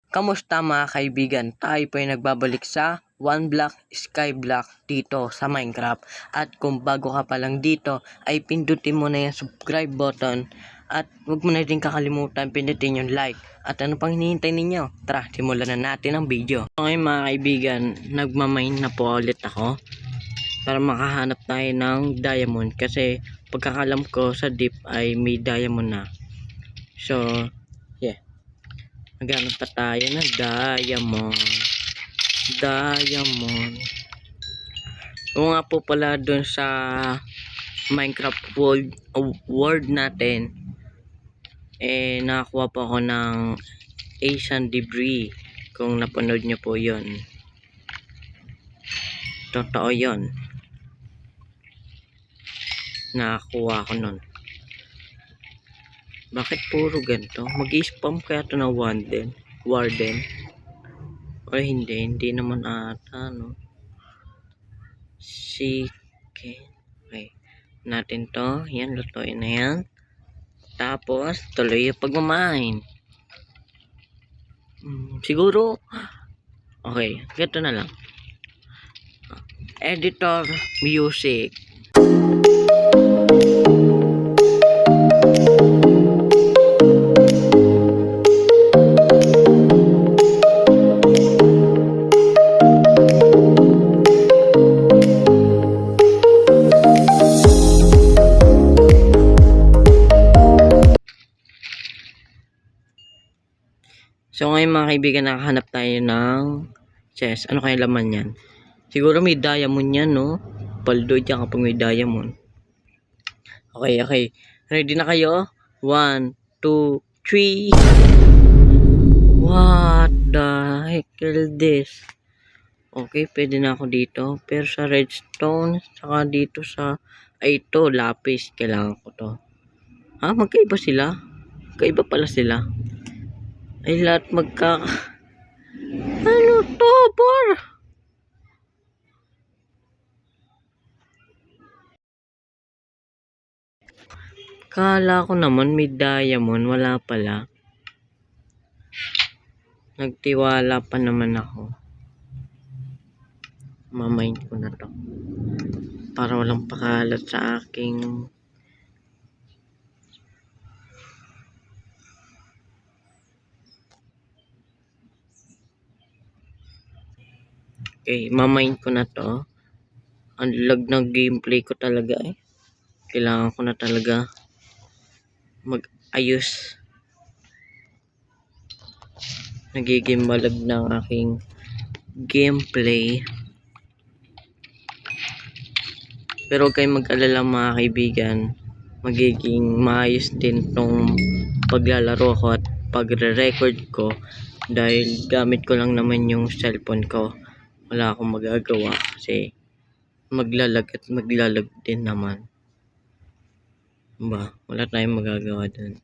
Kamusta mga kaibigan? Tayo po ay nagbabalik sa One Block Skyblock dito sa Minecraft. At kung bago ka pa lang dito, ay pindutin mo na yung subscribe button. At huwag mo na rin kakalimutan pindutin yung like. At ano pang hinihintay ninyo? Tara, simulan na natin ang video. Okay mga kaibigan, nagmamine na po ulit ako. Para makahanap tayo ng diamond. Kasi pagkakalam ko sa deep ay may diamond na. So, yeah. Maghanap pa tayo ng diamond. O nga po pala dun sa Minecraft world natin, nakakuha po ako ng Asian debris. Kung napanood nyo po yon, totoo yon, nakakuha ko nun. Bakit puro ganito? Mag-spam kaya ito na warden? O hindi naman ata, no? Chicken. Okay. Natin to. Yan, lutuin na yan. Tapos, tuloy yung pagmamine. Siguro, okay, ganito na lang. Editor, music. So ngayon mga kaibigan, nakahanap tayo ng chest. Ano kaya laman yan? Siguro may diamond yan, no? Paldo dyan kapag may diamond. Okay. Ready na kayo? 1, 2, 3. What the heck is this? Okay, pwede na ako dito. Pero sa redstone, saka dito sa... Ay, ito, lapis. Kailangan ko to. Magkaiba sila? Magkaiba pala sila. Ay, lahat ano to, por? Kala ko naman may diamond, wala pala. Nagtiwala pa naman ako. Mamind ko na to. Para walang pakalat sa aking... Okay, mamind ko na to. Ang lag ng gameplay ko talaga eh. Kailangan ko na talaga mag-ayos. Nagiging malag ng aking gameplay. Pero huwag kayong mag-alala mga kaibigan. Magiging maayos din tong paglalaro ko at pagre-record ko. Dahil gamit ko lang naman yung cellphone ko. Wala akong magagawa kasi maglalag din naman. Wala tayong magagawa dun.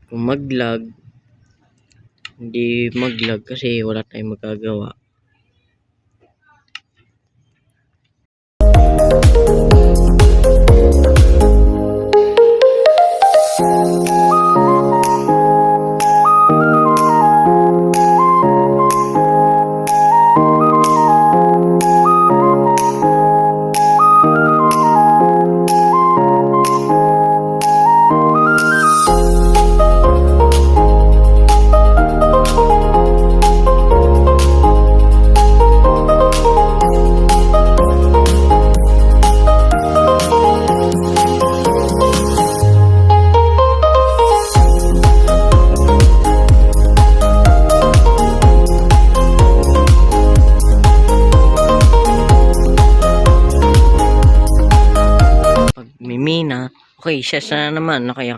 Kung maglag, hindi maglag kasi wala tayong magagawa. Mina. Okay, siya na naman. Okay.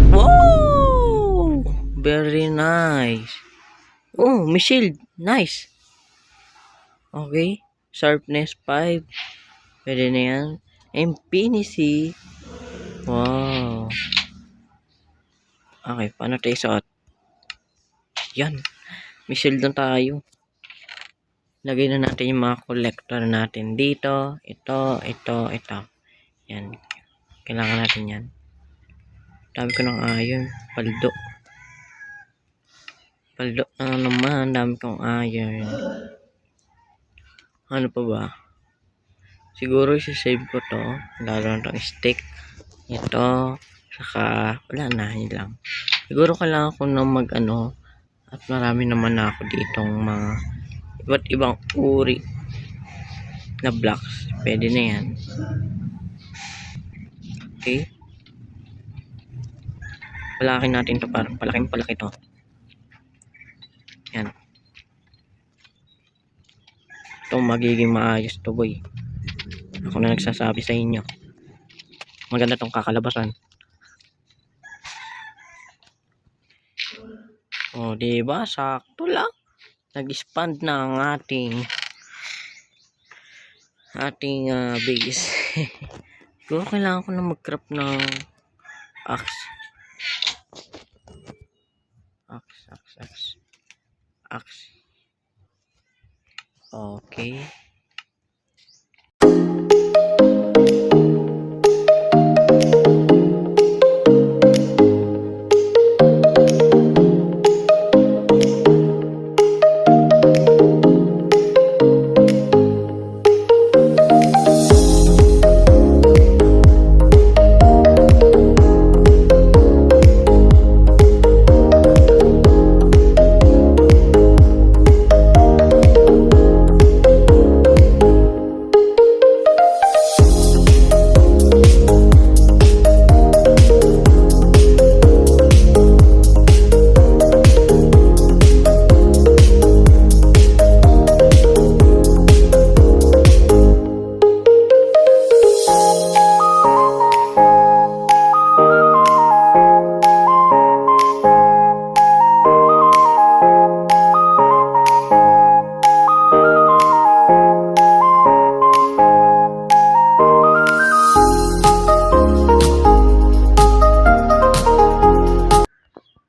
Wow! Very nice. Oh, may shield. Nice. Okay. Sharpness 5. Pwede na yan. Infinity. Wow. Okay, paano tayo suot? Yan. May shield na tayo. Lagay na natin yung mga collector natin dito. Ito. Yan. Kailangan natin yan. Dami ko ng iron. Paldo. Paldo na naman, dami kong iron. Ano pa ba? Siguro sisave ko to, lalo na tong stick. Ito, saka wala na, yun lang. Siguro kailangan ko na mag at marami naman na ako ditong mga iba't ibang uri na blocks. Pwede na yan. Okay. Palakin natin to, para palaki to. Yan. Ito magiging maayos to, boy. Ako na nagsasabi sa inyo. Maganda tong kakalabasan. O, diba? Sakto lang. Nag-expand na ang ating base. Siguro kailangan ko na mag-craft ng axe. Axe. Okay.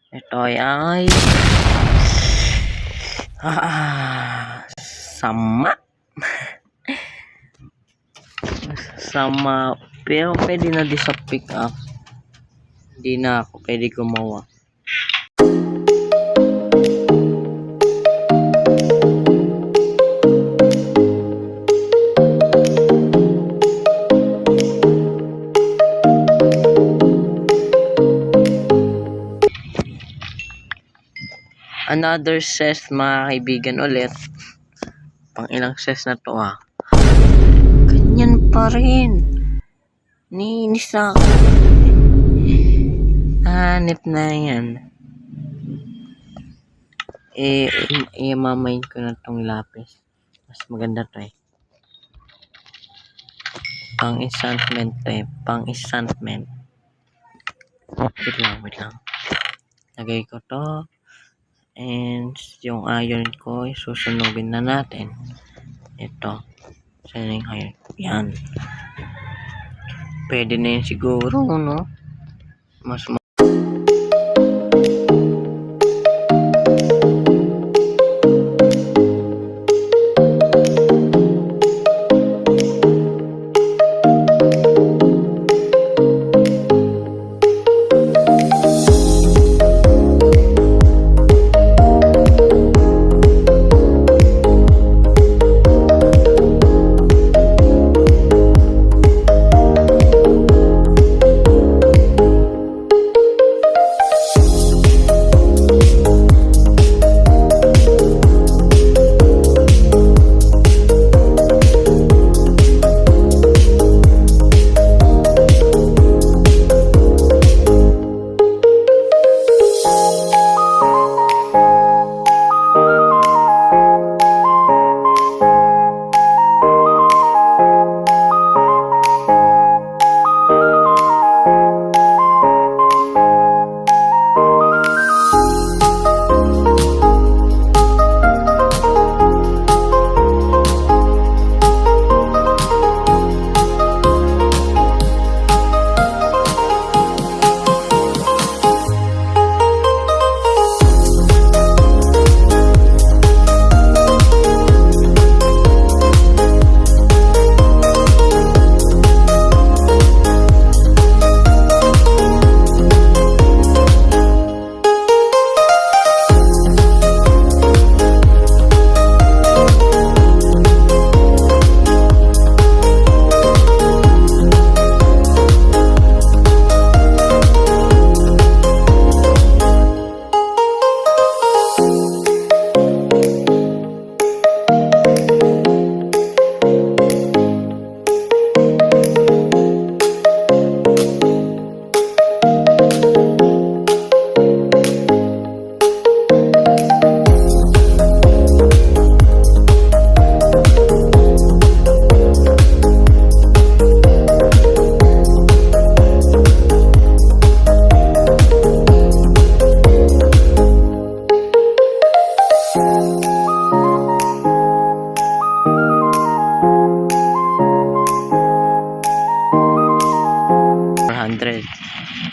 Ito ay sama pero pwede na di sa pick up. Hindi na ako pwede gumawa. Another ses mga kaibigan ulit. Pang ilang ses na to Ganyan pa rin. Niinis ako. Hanip na yan. Mamain ko na tong lapis. Mas maganda to Pang enchantment to Pang enchantment. Wait lang. Lagay ko to. And yung iron ko, susunugin na natin. Ito. Saan yung iron? Yan. Pwede na yun siguro, no? Mas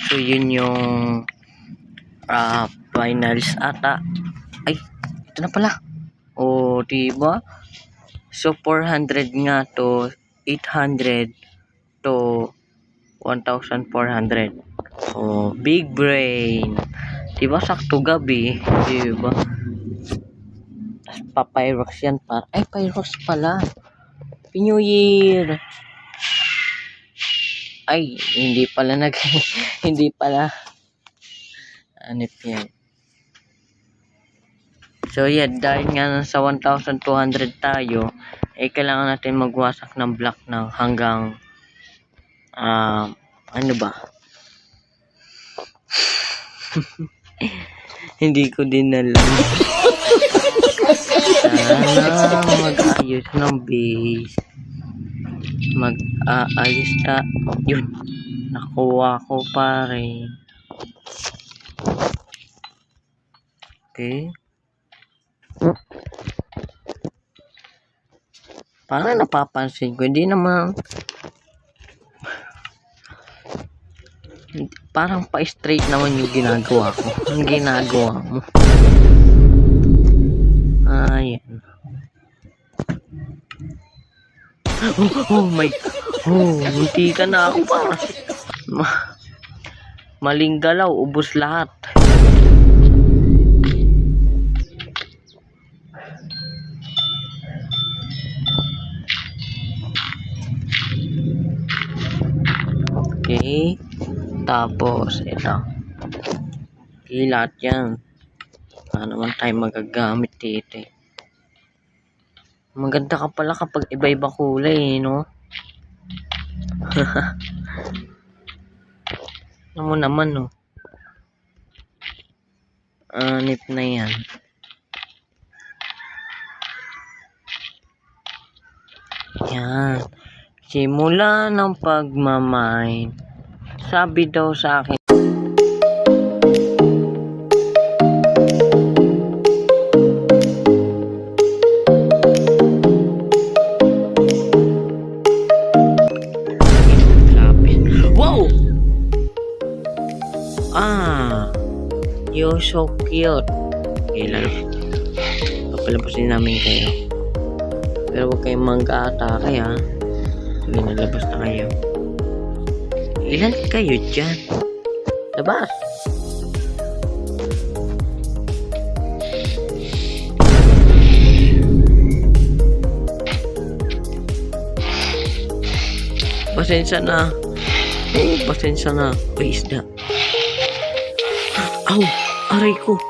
So, yun yung finals ata. Ay, ito na pala. O, diba? So, 400 nga to 800 to 1,400. Oh, big brain. Diba sakto gabi? Diba? Tapos pa-Pyrox yan para. Ay, Pyrox pala. Happy New Year! Ay, hindi pala hindi pala. Anip yan. So, yeah, dahil nga nasa 1,200 tayo, kailangan natin magwasak ng block ng hanggang ano ba? Hindi ko din alam. Sana mag-ayos ng base. Mag-aayos na. Yun. Nakuha ko pa rin. Okay. Parang napapansin ko. Hindi naman. Parang pa-straight naman yung ginagawa ko. Ang ginagawa mo. Ayan. Oh my. Oh, hindi ka na ako pa. Maling galaw. Ubos lahat. Okay. Tapos, ito. Okay, lahat yan. Wala naman tayo magagamit dito. Maganda ka pala kapag iba-iba kulay, no? Ano mo naman, no? Anip na yan. Yan. Simula ng pagmamine. Sabi daw sa akin. Wow! You're so cute. Okay, lalo. Papalabasin namin kayo. Pero huwag kayong mag-aatake, ha? Sabi, nalabas na kayo. Ilan kayo dyan? Labas! Pasensya na. Oo, pasensya na. Uy, isda. Aw! Aray ko!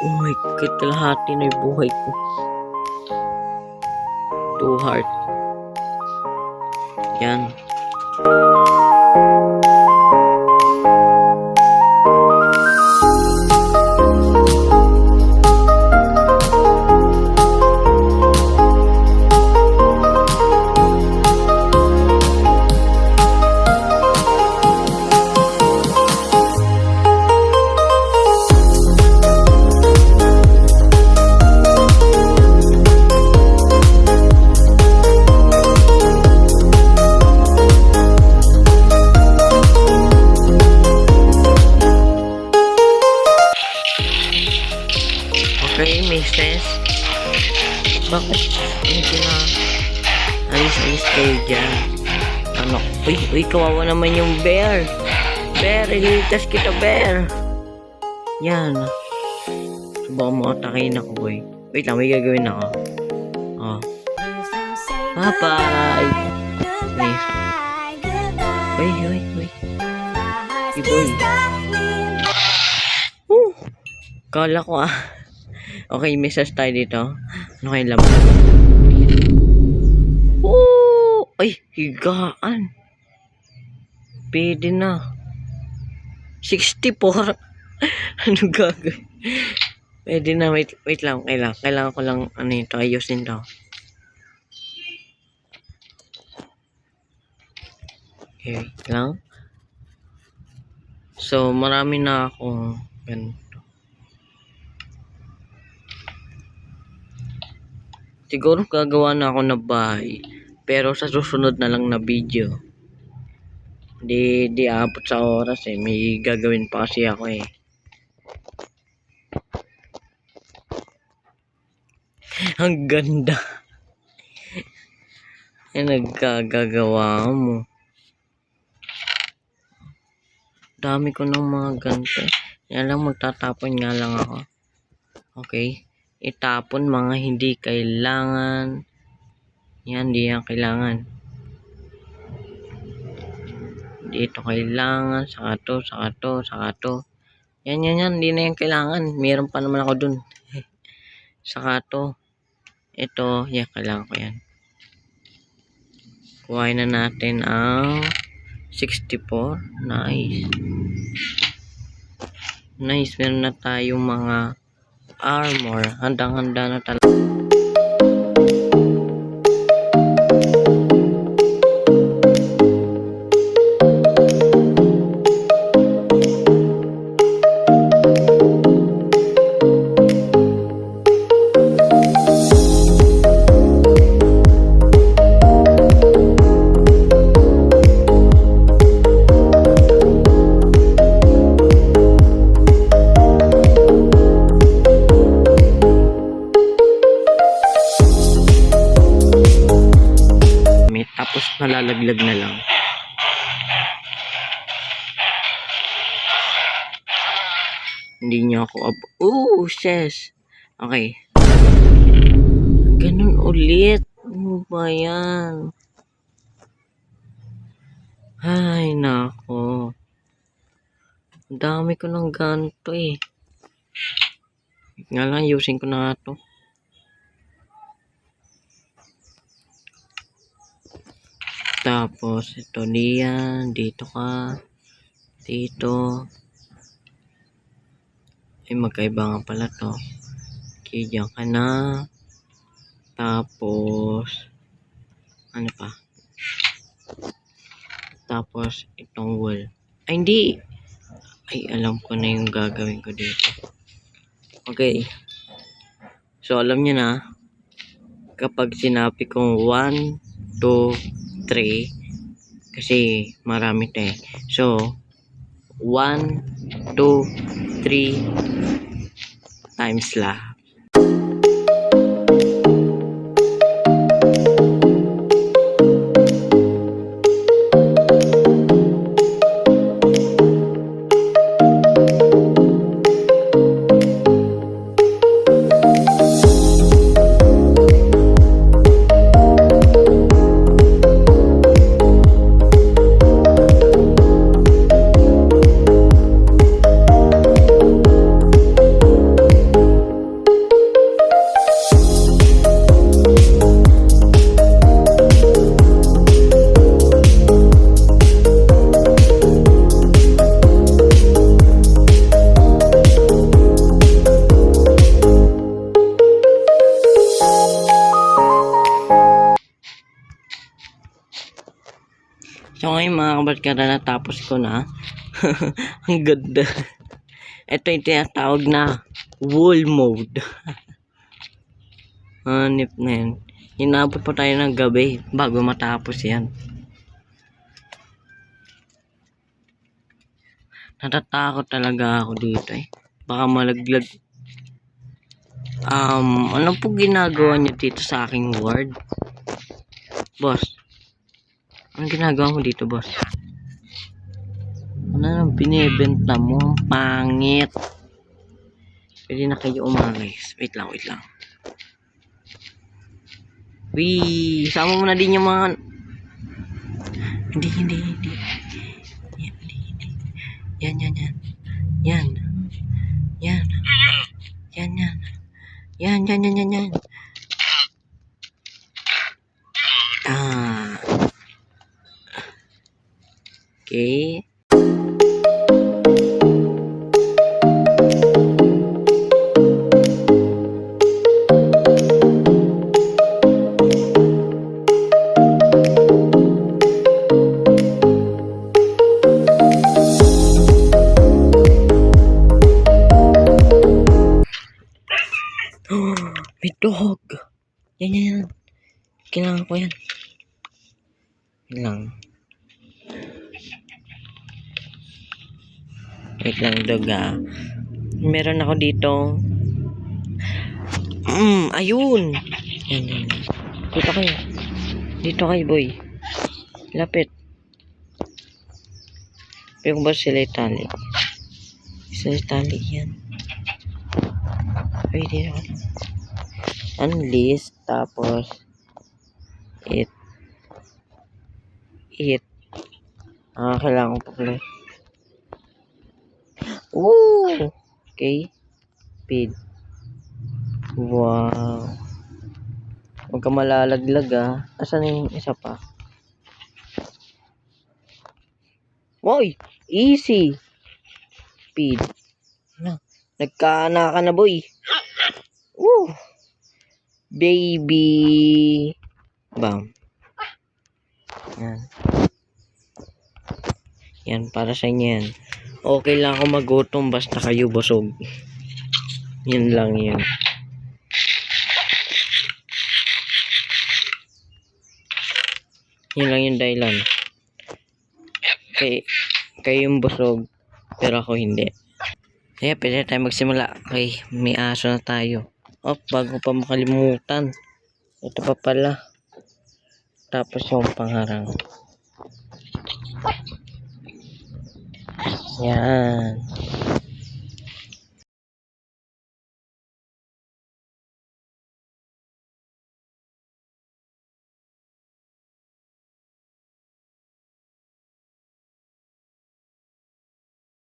Oh my God, kalahati na yung buhay ko. 2 heart. Yan. Okay, mistress. Bakit hindi na alis-alis kayo dyan? Ano? Uy, kawawa naman yung bear. Bear, ililigtas kita, bear. Yan. So, baka mo atakin ako, boy. Wait lang, may gagawin ako. Oh. Bye-bye. Nice. Uy. Si boy. Kala ko Okay, message tayo dito. Ano kayo laman? Ay, higaan. Pwede na. 64. Ano gagawin? Pwede na. Wait lang. Kailangan ko lang ito. Ayusin to. Okay, wait lang. So, marami na akong ganito. Siguro gagawa na ako ng bahay. Pero sa susunod na lang na video. Di abot sa oras eh. May gagawin pa kasi ako eh. Ang ganda. Nagkagagawa mo. Dami ko ng mga ganito. Yan lang, magtatapon nga lang ako. Okay. Itapon mga hindi kailangan. Yan, di yan kailangan. Dito kailangan. Saka to, saka to, saka to. Yan. Hindi na yan kailangan. Meron pa naman ako dun. Saka to. Ito, yan, kailangan ko yan. Kuhain na natin ang 64. Nice. Nice, meron na tayong mga armor. Handang-handa na talaga. Tapos nalalaglag na lang. Hindi niya ako sis. Okay. Ganun ulit. Ano ba yan? Ay, nako. Ang dami ko ng ganito eh. Nga lang, using ko na ito. Tapos, ito diyan. Dito ka. Dito. Ay, magkaiba nga pala to. Okay, diyan ka na. Tapos, ano pa? Tapos, itong wall. Ay, hindi. Ay, alam ko na yung gagawin ko dito. Okay. So, alam niyo na, kapag sinabi kong 1, 2, 3, kasi marami ito eh. So, 1, 2, 3 times la. So ngayon mga kabarkada, natapos ko na. Ang ganda. Ito yung tinatawag na wall mode. Hanip na yan. Inabot pa tayo ng gabi bago matapos yan. Natatakot talaga ako dito eh. Baka malaglag. Ano po ginagawa niyo dito sa aking ward? Boss. Anong ginagawa mo dito, boss? Ano nang binibenta mo? Ang pangit. Pwede na kayo umalis. Wait lang. Sama mo na din yung mga... Hindi. Yan. Okay. May dog. Yan. Kailangan ko yan. Lang. Wait lang, dog Meron ako dito. Ayun. Yan. Dito kayo. Dito kayo, boy. Lapit. Pero ba sila itali? Sila itali yan. Pwede na. Unlist. Tapos. It. Kailangan ko pala. Woo! Okay. Feed. Wow. Huwag ka malalaglag Asan yung isa pa? Boy! Easy! Feed. Nagkaanak ka na, boy. Woo! Baby! Bam. Yan. Yan, para sa inyo yan. Okay lang ako magutom basta kayo busog. Yan lang yun. Yun lang yung dahilan. Kayo yung busog, pero ako hindi. Kaya pwede tayo magsimula. Okay, may aso na tayo. Bago pa makalimutan. Ito pa pala. Tapos yung pangharang. Yan.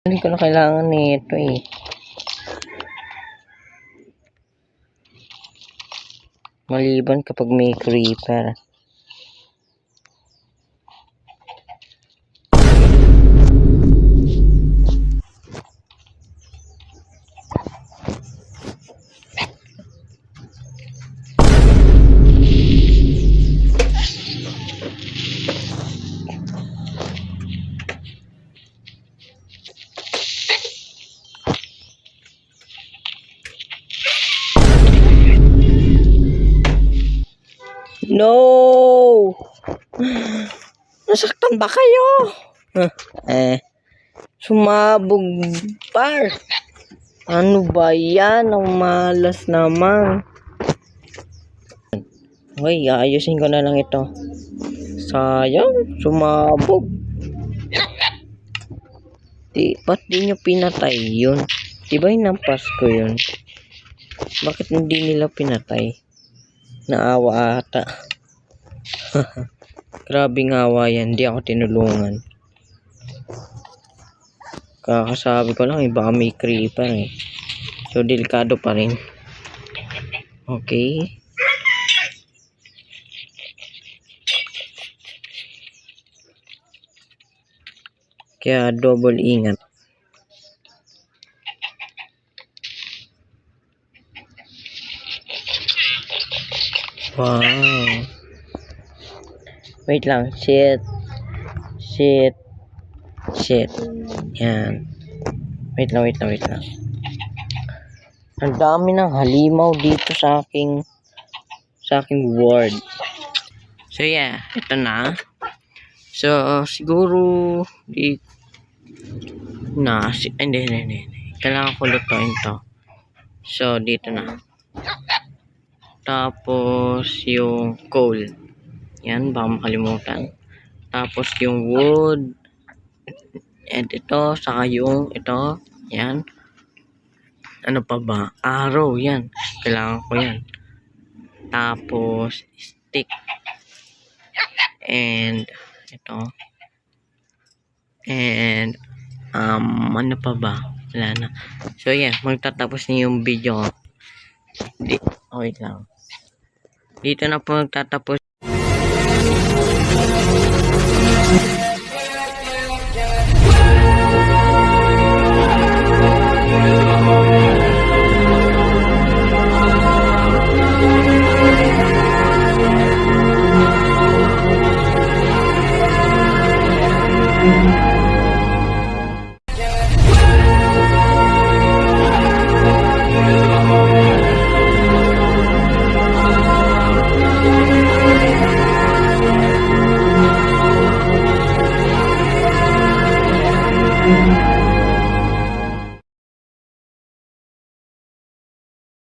Hindi ko na kailangan nito Maliban kapag may creeper. No! Nasaktan ba kayo? Sumabog par. Ano ba yan? Ang malas naman. Okay, ayusin ko na lang ito. Sayang, sumabog. Ba't di nyo pinatay yun? Diba hinampas ko yun? Bakit hindi nila pinatay? Naawa ata. Grabing awa yan. Hindi ako tinulungan. Kakasabi ko lang baka may creeper So delikado pa rin. Okay. Kaya double ingat. Wow. Wait lang. Shit. Yan. Wait lang. Ang dami ng halimaw dito sa aking ward. So yeah, ito na. So siguro hindi. Kailangan ko lutuin to. So dito na. Tapos yung coal. Yan, baka makalimutan. Tapos yung wood. And ito, saka yung ito. Yan. Ano pa ba? Arrow, yan. Kailangan ko yan. Tapos stick. And ito. And ano pa ba? Wala na. So yeah, magtatapos na yung video. Wait lang. Dito na po nagtatapos.